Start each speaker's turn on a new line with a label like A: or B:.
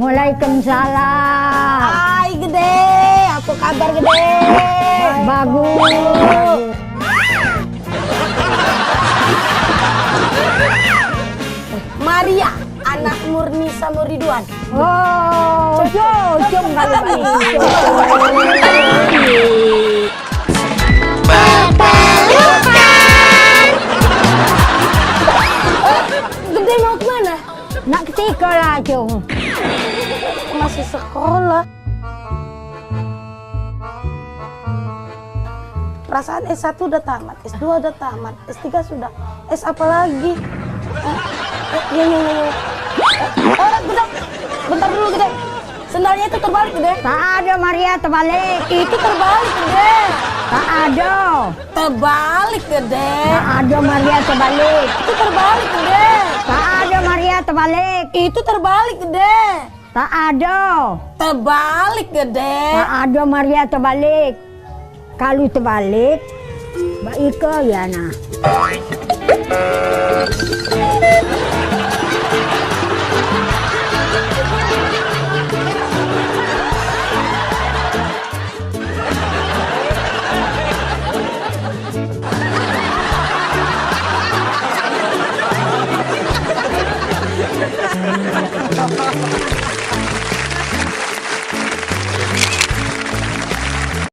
A: Waalaikumsalam.
B: Hai Gede, apa kabar Gede?
A: Bagus.
B: Maria, anak Murni sama Ridwan.
A: Oh, jom kali
B: Gede mau kemana?
A: nak ke sekolah jom.
B: Masih sekolah. Perasaan S1 udah tamat, S2 udah tamat, S3 sudah. S apa lagi? Iya. Bentar dulu Gede. Sendalnya itu terbalik Gede.
A: Tak ada Maria terbalik.
B: Itu terbalik Gede.
A: Tak ada.
B: Terbalik Gede.
A: Tak ada Maria terbalik.
B: Itu terbalik Gede.
A: Tak ada Maria terbalik.
B: Itu terbalik Gede.
A: Tak ada.
B: Terbalik Gede.
A: Tak ada Maria terbalik. Kalau terbalik, Mbak Ika ya nah.